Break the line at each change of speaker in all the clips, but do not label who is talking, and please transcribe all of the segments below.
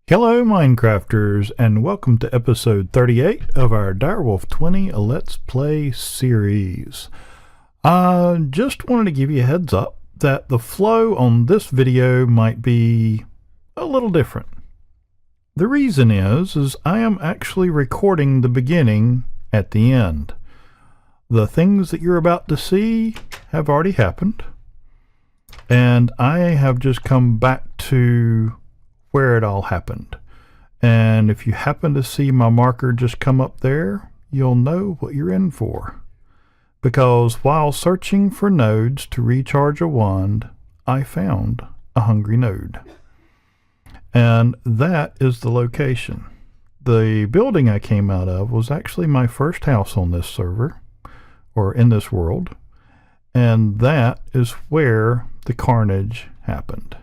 Hello Minecrafters, and welcome to episode 38 of our Direwolf 20 Let's Play series. Just wanted to give you a heads up that the flow on this video might be a little different. The reason is I am actually recording the beginning at the end. The things that you're about to see have already happened, and I have just come back to where it all happened. And if you happen to see my marker just come up there, you'll know what you're in for. Because while searching for nodes to recharge a wand, I found a hungry node. And that is the location. The building I came out of was actually my first house on this server, or in this world, and that is where the carnage happened.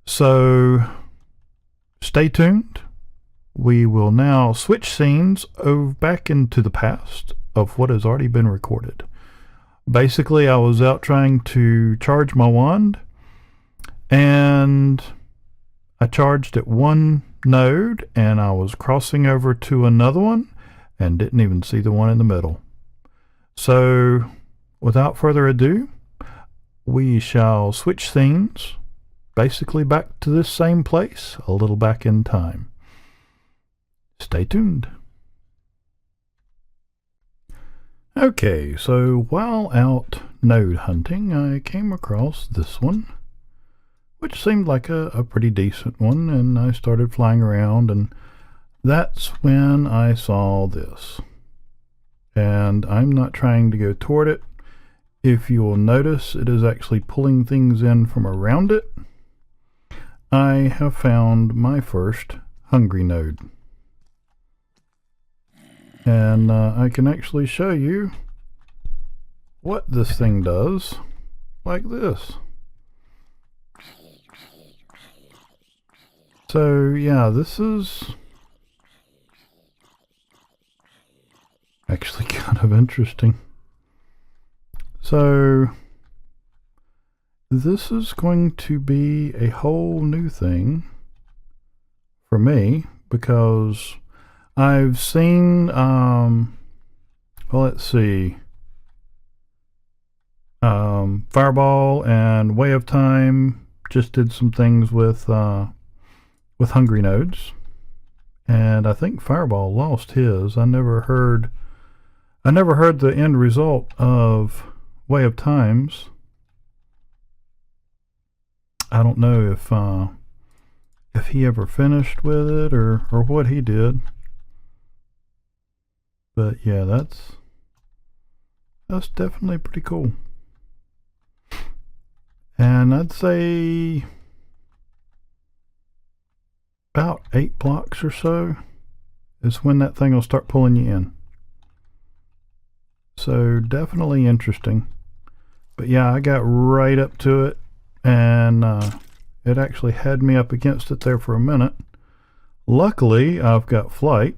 So stay tuned. We will now switch scenes back into the past of what has already been recorded. Basically, I was out trying to charge my wand, and I charged at one node, and I was crossing over to another one and didn't even see the one in the middle. So without further ado, we shall switch scenes basically back to this same place, a little back in time. Stay tuned. Okay, so while out node hunting, I came across this one, which seemed like a pretty decent one, and I started flying around, and that's when I saw this. And I'm not trying to go toward it. If you will notice, it is actually pulling things in from around it. I have found my first hungry node. And I can actually show you what this thing does, like this. So yeah, this is actually kind of interesting. So this is going to be a whole new thing for me, because I've seen, well, let's see, Fireball and Way of Time just did some things with hungry nodes, and I think Fireball lost his. I never heard the end result of Way of Time's. I don't know if he ever finished with it or what he did. But yeah, that's definitely pretty cool. And I'd say about 8 blocks or so is when that thing will start pulling you in. So definitely interesting. But yeah, I got right up to it, and it actually had me up against it there for a minute. Luckily, I've got flight,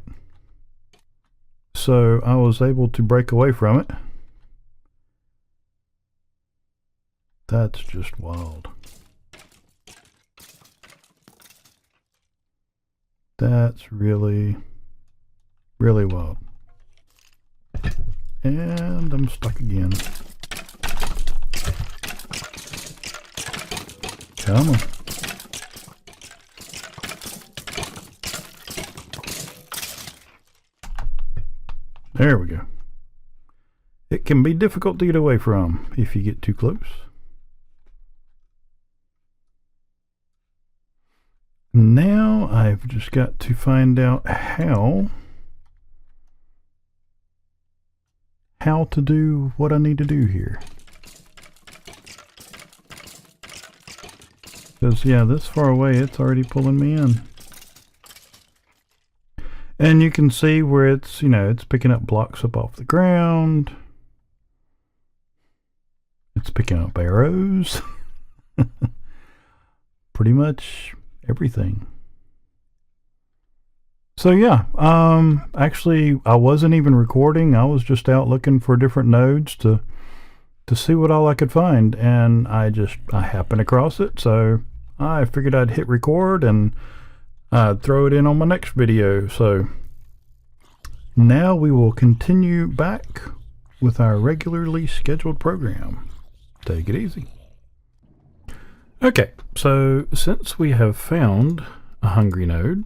so I was able to break away from it. That's just wild. That's really, really wild. And I'm stuck again. Come on. There we go. It can be difficult to get away from if you get too close. Now I've just got to find out how to do what I need to do here. Because yeah, this far away, it's already pulling me in. And you can see where it's, it's picking up blocks up off the ground. It's picking up arrows. Pretty much everything. So yeah, actually I wasn't even recording. I was just out looking for different nodes to see what all I could find, and I happened across it, so I figured I'd hit record and I'd throw it in on my next video. So now we will continue back with our regularly scheduled program. Take it easy. Okay, so since we have found a hungry node,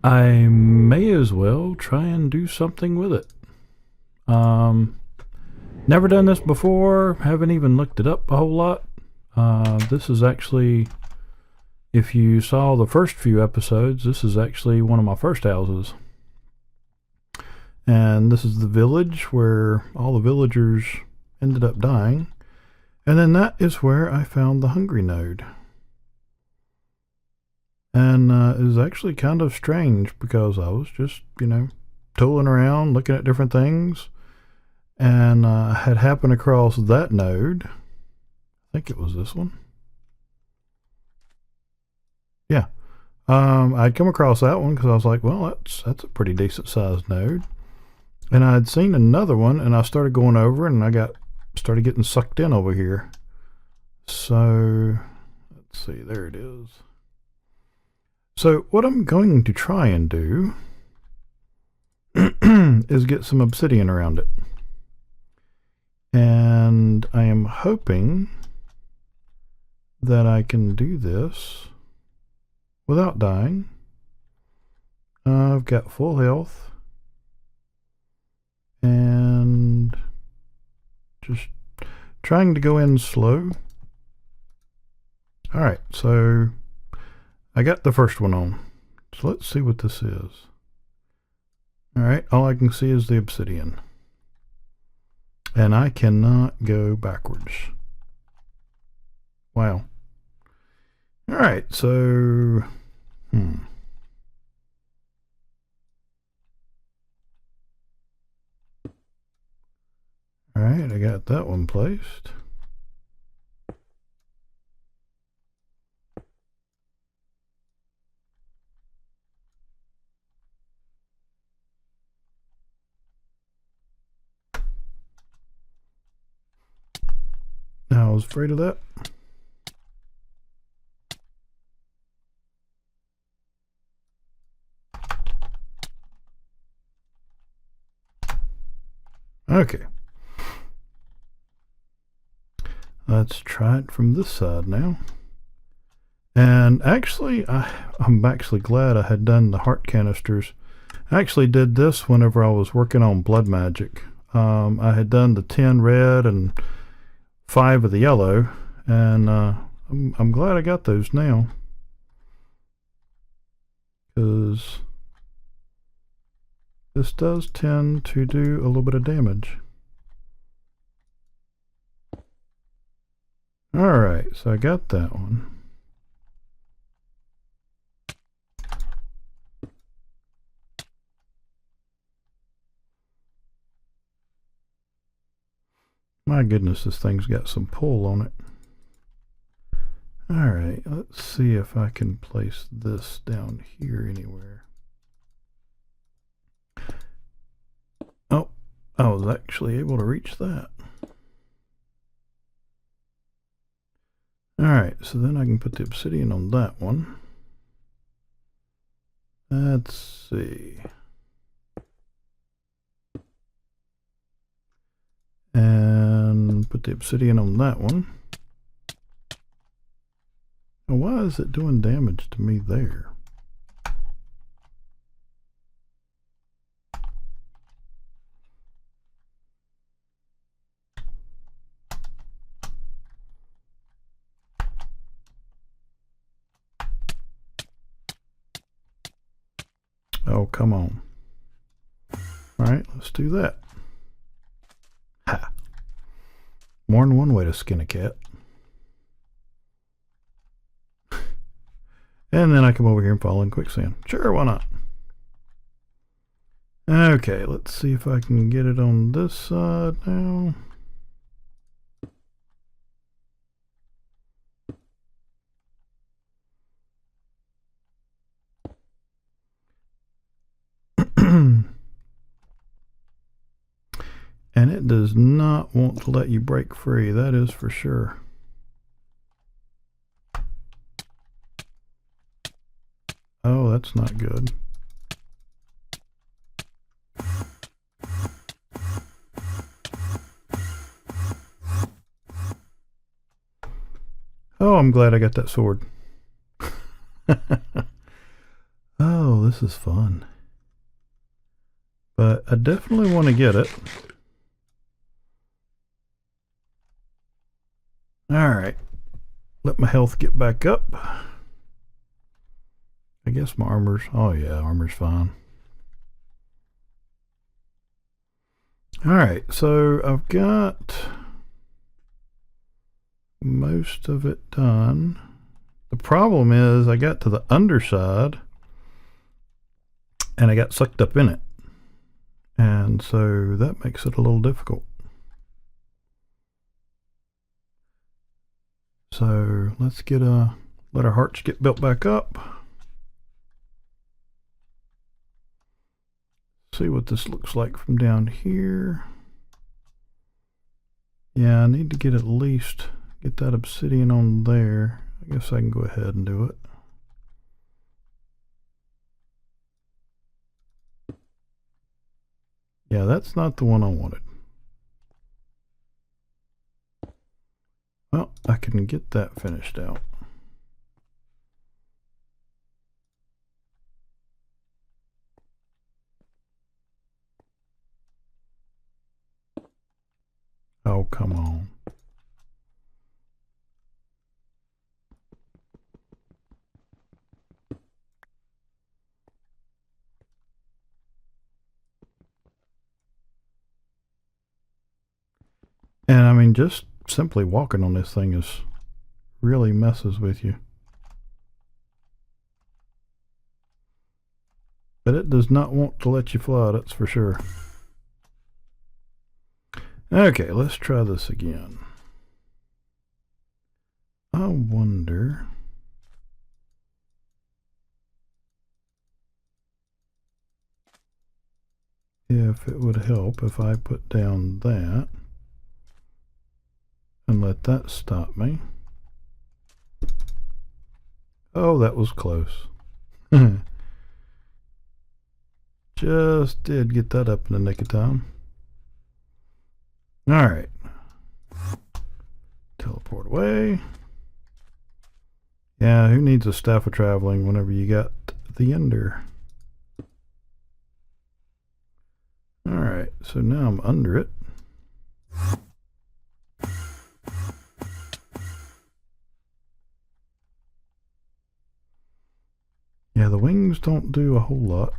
I may as well try and do something with it. Never done this before, haven't even looked it up a whole lot. This is actually, if you saw the first few episodes, this is actually one of my first houses. And this is the village where all the villagers ended up dying. And then that is where I found the hungry node. And it was actually kind of strange because I was just, tooling around, looking at different things. And I had happened across that node. I think it was this one. Yeah. I'd come across that one because I was like, well, that's a pretty decent sized node. And I'd seen another one, and I started going over, and I started getting sucked in over here. So let's see, there it is. So what I'm going to try and do is get some obsidian around it. And I am hoping that I can do this without dying. I've got full health. And just trying to go in slow. Alright, so I got the first one on. So let's see what this is. Alright, all I can see is the obsidian. And I cannot go backwards. Wow. Alright, so Alright, I got that one placed. Now I was afraid of that. Okay. Let's try it from this side now. And actually, I'm actually glad I had done the heart canisters. I actually did this whenever I was working on blood magic. I had done the 10 red and 5 of the yellow, and I'm glad I got those now, because this does tend to do a little bit of damage. Alright, so I got that one. My goodness, this thing's got some pull on it. Alright, let's see if I can place this down here anywhere. Oh, I was actually able to reach that. Alright, so then I can put the obsidian on that one. Let's see. And put the obsidian on that one. Now, why is it doing damage to me there? Oh, come on. Alright, let's do that. Ha! More than one way to skin a cat. And then I come over here and fall in quicksand. Sure, why not? Okay, let's see if I can get it on this side now. And it does not want to let you break free, that is for sure. Oh, that's not good. Oh, I'm glad I got that sword. Oh, this is fun. But I definitely want to get it. Alright. Let my health get back up. I guess my armor's... Oh yeah, armor's fine. Alright, so I've got most of it done. The problem is I got to the underside and I got sucked up in it. And so that makes it a little difficult. So let's get let our hearts get built back up. See what this looks like from down here. Yeah, I need to get at least get that obsidian on there. I guess I can go ahead and do it. Yeah, that's not the one I wanted. Well, I can get that finished out. Oh, come on. And I mean, just simply walking on this thing is really messes with you. But it does not want to let you fly, that's for sure. Okay, let's try this again. I wonder if it would help if I put down that and let that stop me. Oh, that was close. Just did get that up in the nick of time. Alright. Teleport away. Yeah, who needs a staff of traveling whenever you got the ender? Alright, so now I'm under it. Yeah, the wings don't do a whole lot.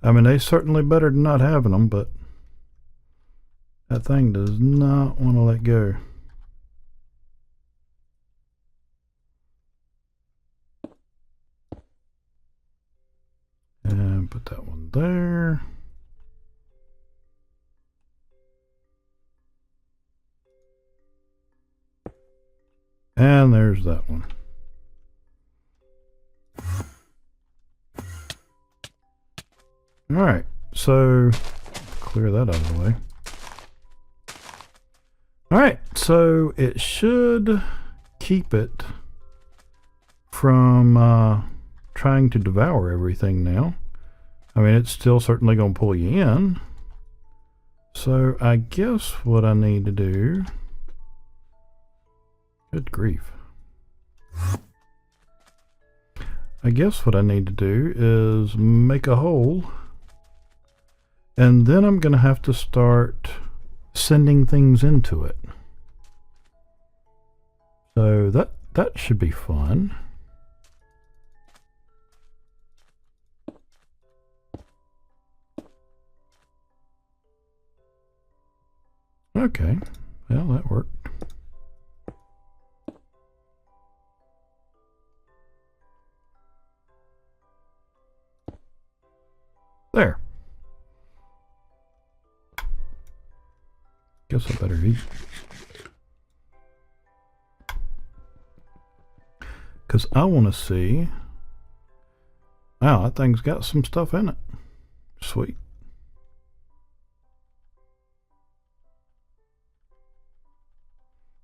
I mean, they certainly better than not having them, but that thing does not want to let go. And put that one there. And there's that one. Alright, so clear that out of the way. Alright, so it should keep it from trying to devour everything now. I mean, it's still certainly going to pull you in. So I guess what I need to do... Good grief. I guess what I need to do is make a hole. And then I'm going to have to start sending things into it. So that should be fun. Okay, well, that worked. There. Guess I better eat. Because I want to see... Wow, that thing's got some stuff in it. Sweet.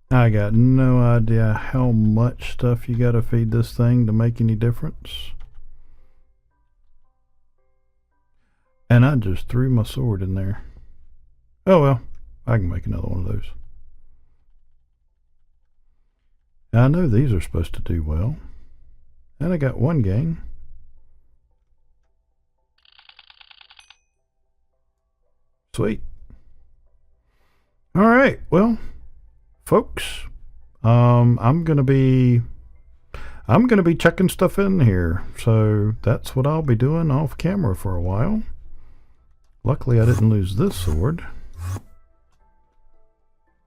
I got no idea how much stuff you got to feed this thing to make any difference. And I just threw my sword in there. Oh well, I can make another one of those. I know these are supposed to do well. And I got one gang. Sweet. Alright, well, folks, I'm gonna be checking stuff in here, so that's what I'll be doing off camera for a while. Luckily I didn't lose this sword.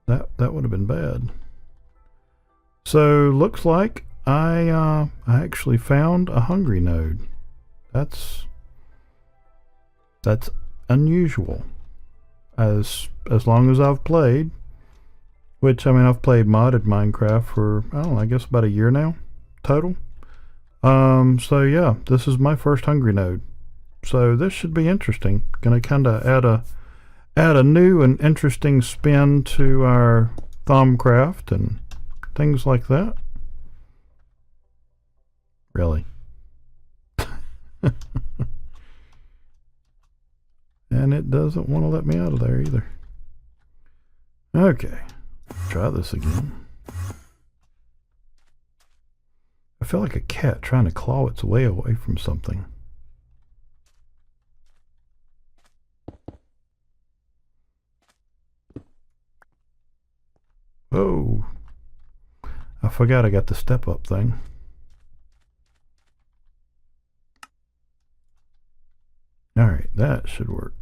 That would have been bad. So looks like I actually found a hungry node. That's unusual. As long as I've played, which, I mean, I've played modded Minecraft for, I don't know, I guess about a year now total. So yeah, this is my first hungry node, so this should be interesting. Gonna kind of add a new and interesting spin to our Thaumcraft and things like that. Really. And it doesn't want to let me out of there either. Okay, try this again. I feel like a cat trying to claw its way away from something. Oh, I forgot I got the step up thing. Alright, that should work.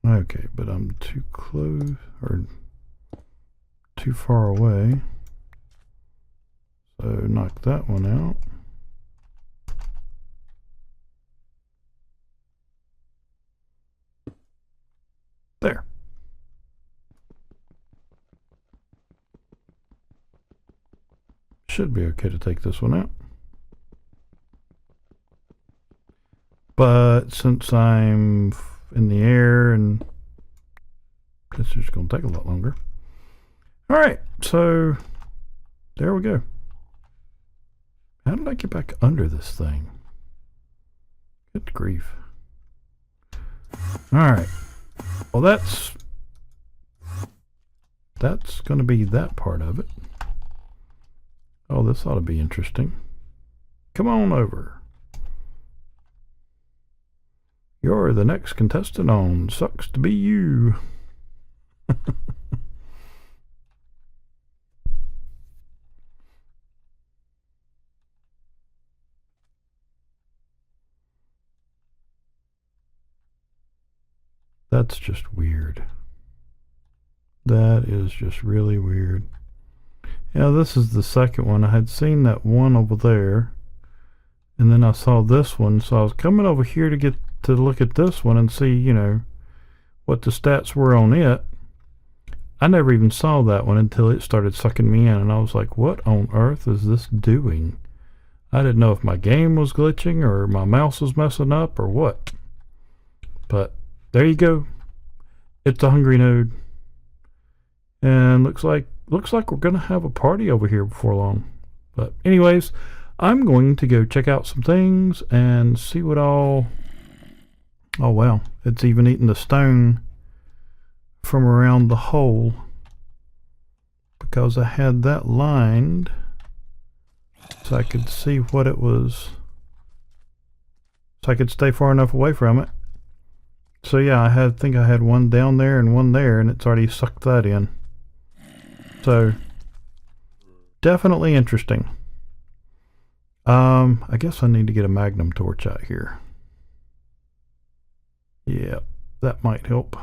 Okay, but I'm too close, or too far away. So knock that one out. There. Should be okay to take this one out. But since I'm in the air, and this is just going to take a lot longer. All right, so there we go. How did I get back under this thing? Good grief. All right, well, that's going to be that part of it. Oh, this ought to be interesting. Come on over. You're the next contestant on Sucks to Be You. That's just weird. That is just really weird. Yeah, this is the second one. I had seen that one over there, and then I saw this one, so I was coming over here to get to look at this one and see, you know, what the stats were on it. I never even saw that one until it started sucking me in, and I was like, what on earth is this doing? I didn't know if my game was glitching or my mouse was messing up or what. But there you go. It's a hungry node. And looks like we're gonna have a party over here before long. But anyways, I'm going to go check out some things and see what all... Oh wow, it's even eating the stone from around the hole, because I had that lined so I could see what it was, so I could stay far enough away from it. So yeah, I think I had one down there and one there, and it's already sucked that in. So definitely interesting. I guess I need to get a magnum torch out here. Yeah, that might help.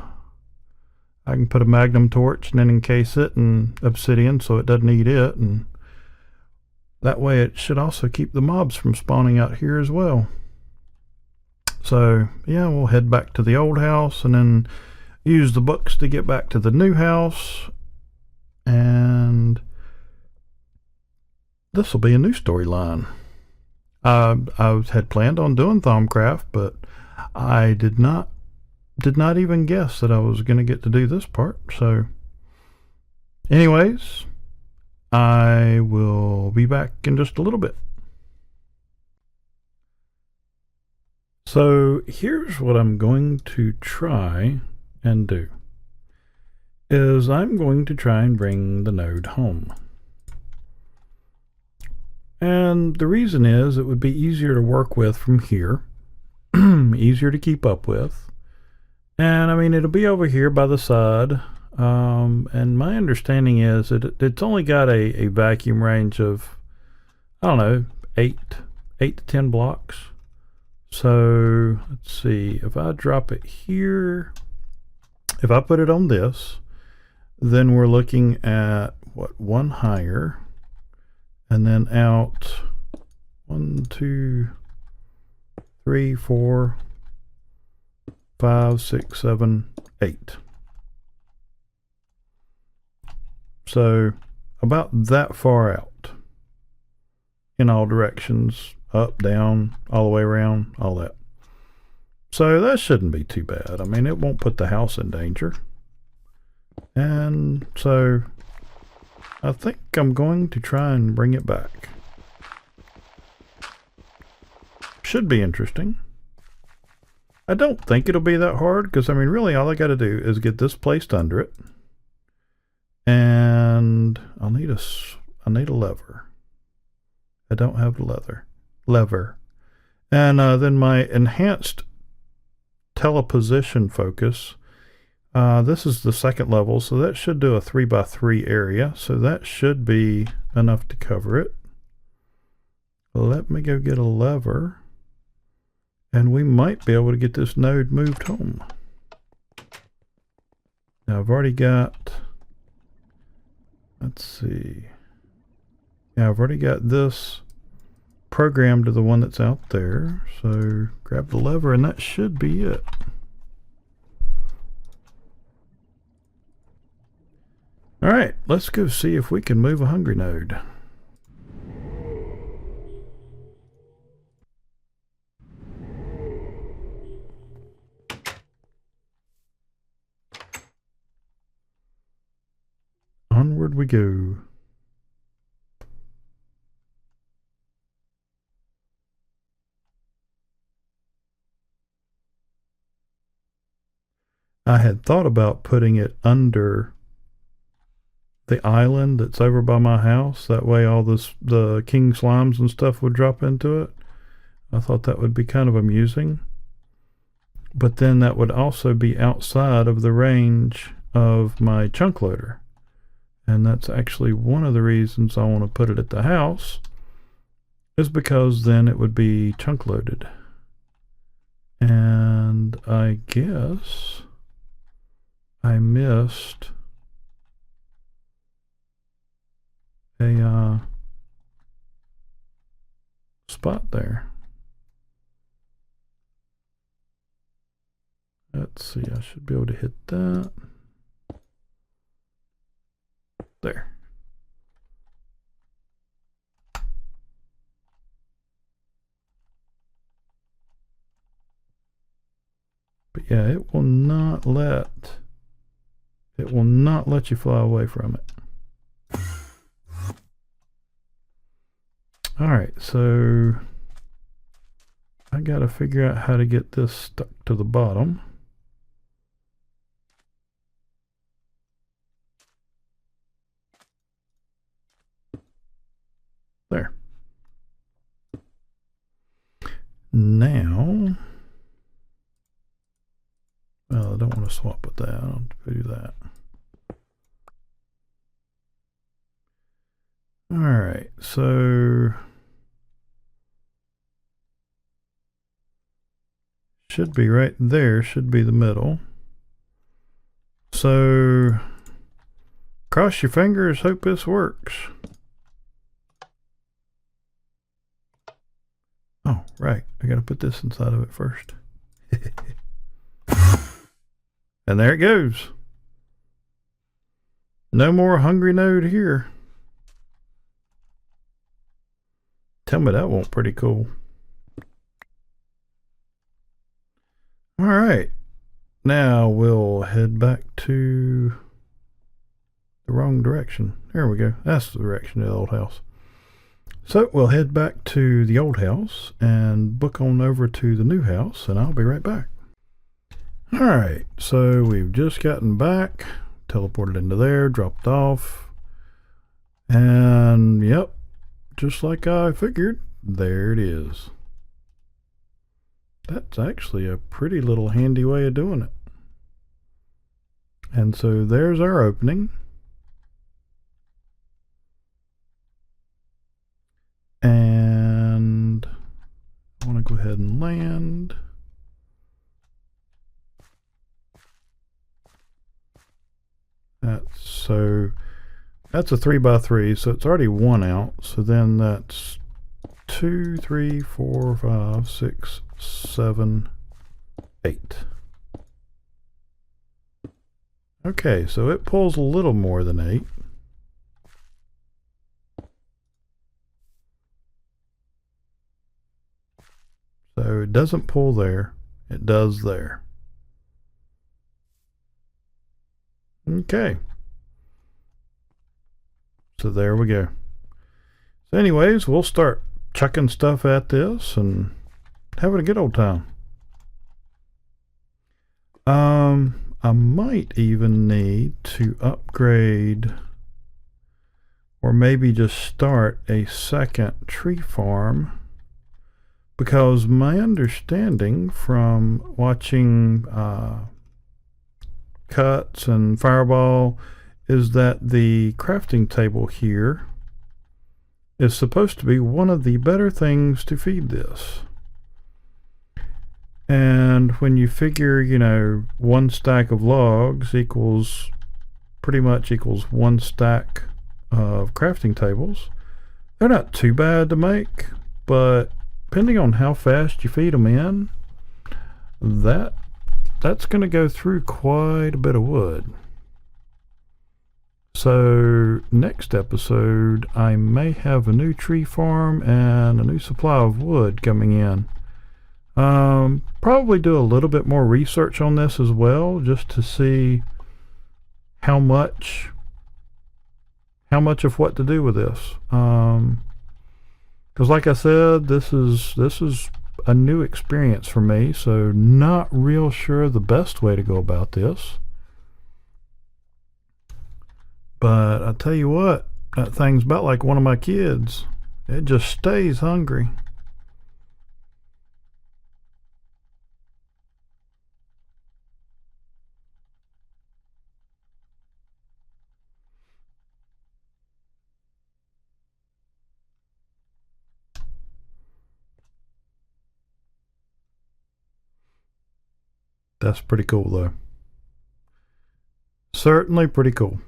I can put a magnum torch and then encase it in obsidian so it doesn't eat it, and that way it should also keep the mobs from spawning out here as well. So yeah, we'll head back to the old house and then use the books to get back to the new house, and this will be a new storyline. I had planned on doing Thaumcraft, but I did not even guess that I was going to get to do this part. So anyways, I will be back in just a little bit. So here's what I'm going to try and do. Is I'm going to try and bring the node home. And the reason is it would be easier to work with from here, easier to keep up with. And I mean, it'll be over here by the side. And my understanding is that it's only got a vacuum range of, I don't know, 8 to 10 blocks. So let's see, if I drop it here, if I put it on this, then we're looking at what, one higher, and then out 1, 2, 3, 4, 5, 6, 7, 8. So about that far out in all directions, up, down, all the way around, all that. So that shouldn't be too bad. I mean, it won't put the house in danger. And so I think I'm going to try and bring it back. Should be interesting. I don't think it'll be that hard, because I mean, really all I got to do is get this placed under it. And I'll need a lever. I don't have a lever. And then my enhanced teleposition focus. This is the second level, so that should do a 3x3 area. So that should be enough to cover it. Let me go get a lever, and we might be able to get this node moved home. Now I've already got, let's see. Yeah, I've already got this programmed to the one that's out there. So grab the lever, and that should be it. All right, let's go see if we can move a hungry node. Onward we go. I had thought about putting it under the island that's over by my house. That way all the king slimes and stuff would drop into it. I thought that would be kind of amusing. But then that would also be outside of the range of my chunk loader. And that's actually one of the reasons I want to put it at the house, is because then it would be chunk loaded. And I guess I missed a spot there. Let's see, I should be able to hit that. There. But yeah, it will not let you fly away from it. All right, so I got to figure out how to get this stuck to the bottom. There. Now, well, I don't want to swap with that. I don't do that. All right, so should be right there, should be the middle. So cross your fingers, hope this works. Oh, right, I gotta put this inside of it first. And there it goes. No more hungry node here. Tell me that won't pretty cool. All right, now we'll head back to the wrong direction. There we go. That's the direction of the old house. So we'll head back to the old house and book on over to the new house, and I'll be right back. Alright, so we've just gotten back, teleported into there, dropped off, and yep, just like I figured, there it is. That's actually a pretty little handy way of doing it. And so there's our opening. And I want to go ahead and land. That's a 3x3, so it's already one out. So then that's 2, 3, 4, 5, 6, 7, 8. Okay, so it pulls a little more than 8. So it doesn't pull there, it does there. Okay. So there we go. So anyways, we'll start chucking stuff at this and having a good old time. I might even need to upgrade or maybe just start a second tree farm, because my understanding from watching Cuts and Fireball is that the crafting table here is supposed to be one of the better things to feed this. And when you figure, you know, one stack of logs pretty much equals one stack of crafting tables, they're not too bad to make, but depending on how fast you feed them in, that's going to go through quite a bit of wood. So next episode I may have a new tree farm and a new supply of wood coming in. Probably do a little bit more research on this as well, just to see how much of what to do with this. Because like I said, this is a new experience for me, so not real sure the best way to go about this. But I tell you what, that thing's about like one of my kids. It just stays hungry. That's pretty cool though. Certainly pretty cool.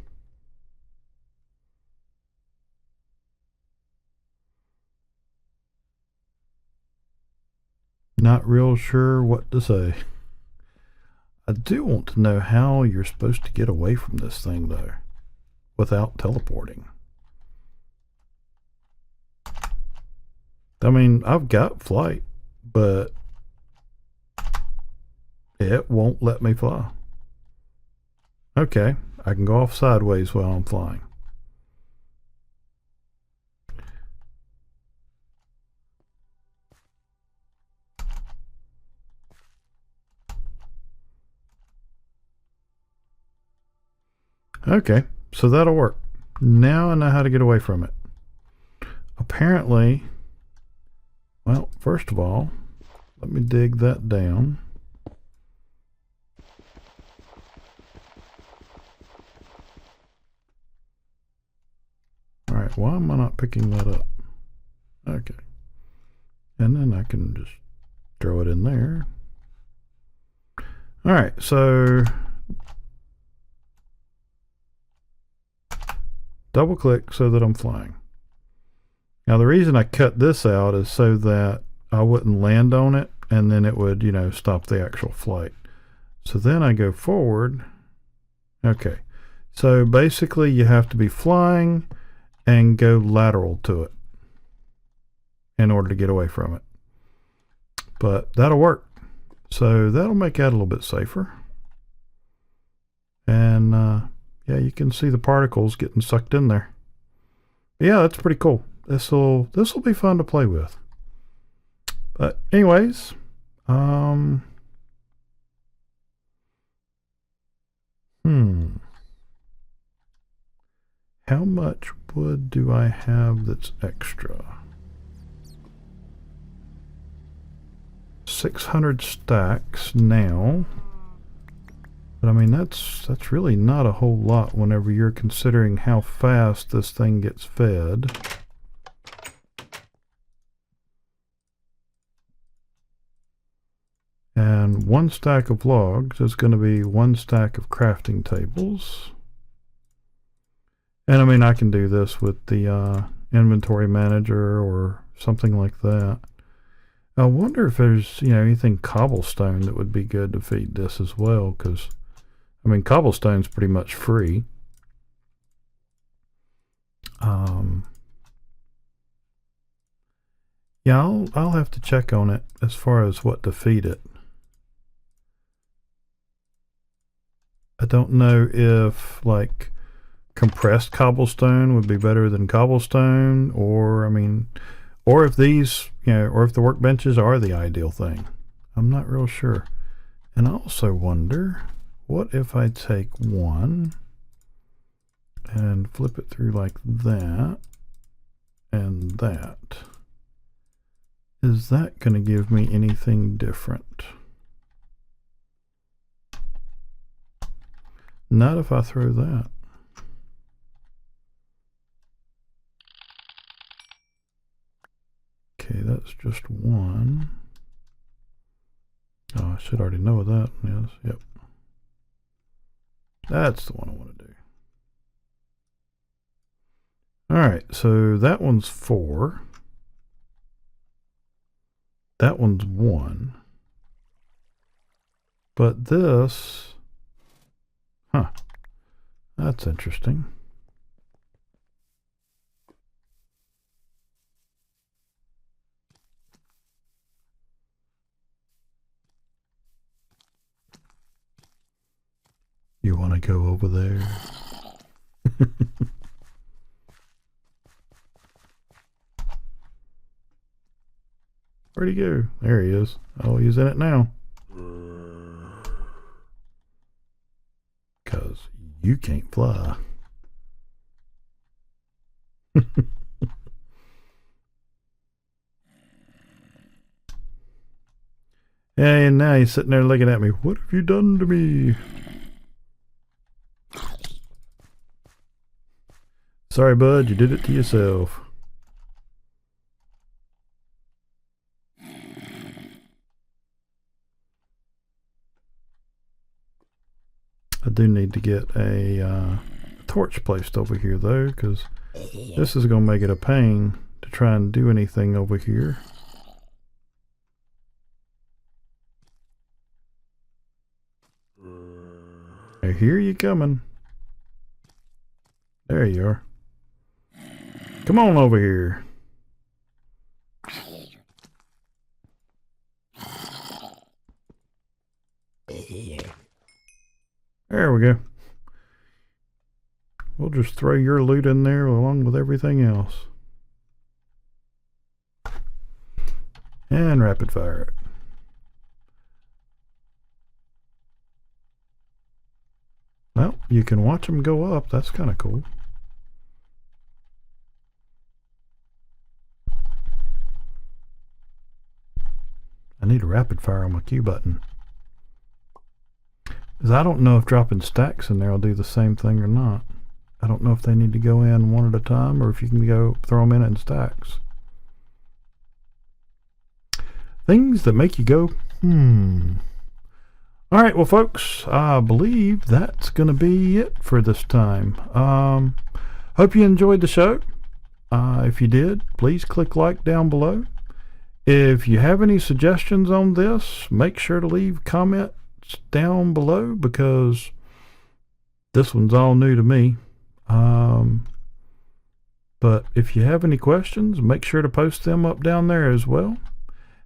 Not real sure what to say. I do want to know how you're supposed to get away from this thing though, without teleporting. I mean, I've got flight, but it won't let me fly. Okay, I can go off sideways while I'm flying. Okay, so that'll work. Now I know how to get away from it. Apparently, well, first of all, let me dig that down. Alright, why am I not picking that up? Okay. And then I can just throw it in there. Alright, so double click so that I'm flying. Now the reason I cut this out is so that I wouldn't land on it and then it would, you know, stop the actual flight. So then I go forward. Okay, so basically you have to be flying and go lateral to it in order to get away from it. But that'll work. So that'll make that a little bit safer. And yeah, you can see the particles getting sucked in there. Yeah, that's pretty cool. This'll be fun to play with. But anyways, how much wood do I have that's extra? 600 stacks now. But I mean, that's really not a whole lot whenever you're considering how fast this thing gets fed. And 1 stack of logs is going to be 1 stack of crafting tables. And I mean, I can do this with the inventory manager or something like that. I wonder if there's, anything cobblestone that would be good to feed this as well, because I mean, cobblestone's pretty much free. Yeah, I'll have to check on it as far as what to feed it. I don't know if like compressed cobblestone would be better than cobblestone, or I mean, or if these, or if the workbenches are the ideal thing. I'm not real sure. And I also wonder, what if I take one and flip it through like that and that? Is that going to give me anything different? Not if I throw that. Okay, that's just one. Oh, I should already know what that is. Yep. That's the one I want to do. Alright, so that one's 4. That one's 1. But this... Huh. That's interesting. You want to go over there? Where'd he go? There he is. Oh, he's in it now. Because you can't fly. And now he's sitting there looking at me. What have you done to me? Sorry, bud, you did it to yourself. I do need to get a torch placed over here, though, because this is going to make it a pain to try and do anything over here. I hear you coming. There you are. Come on over here. There we go. We'll just throw your loot in there along with everything else. And rapid fire it. Well, you can watch them go up. That's kind of cool. I need a rapid fire on my Q button. Because I don't know if dropping stacks in there will do the same thing or not. I don't know if they need to go in one at a time or if you can go throw them in stacks. Things that make you go, Alright, well folks, I believe that's going to be it for this time. Hope you enjoyed the show. If you did, please click like down below. If you have any suggestions on this, make sure to leave comments down below because this one's all new to me. But if you have any questions, make sure to post them up down there as well.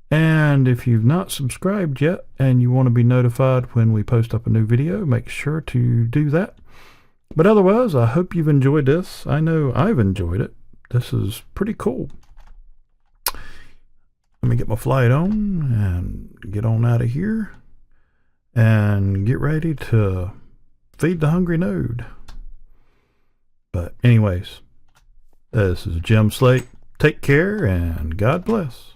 And if you've not subscribed yet and you want to be notified when we post up a new video, make sure to do that. But otherwise, I hope you've enjoyed this. I know I've enjoyed it. this is pretty cool. Let me get my flight on and get on out of here and get ready to feed the hungry node. But anyways, this is Jim Slate. Take care and God bless.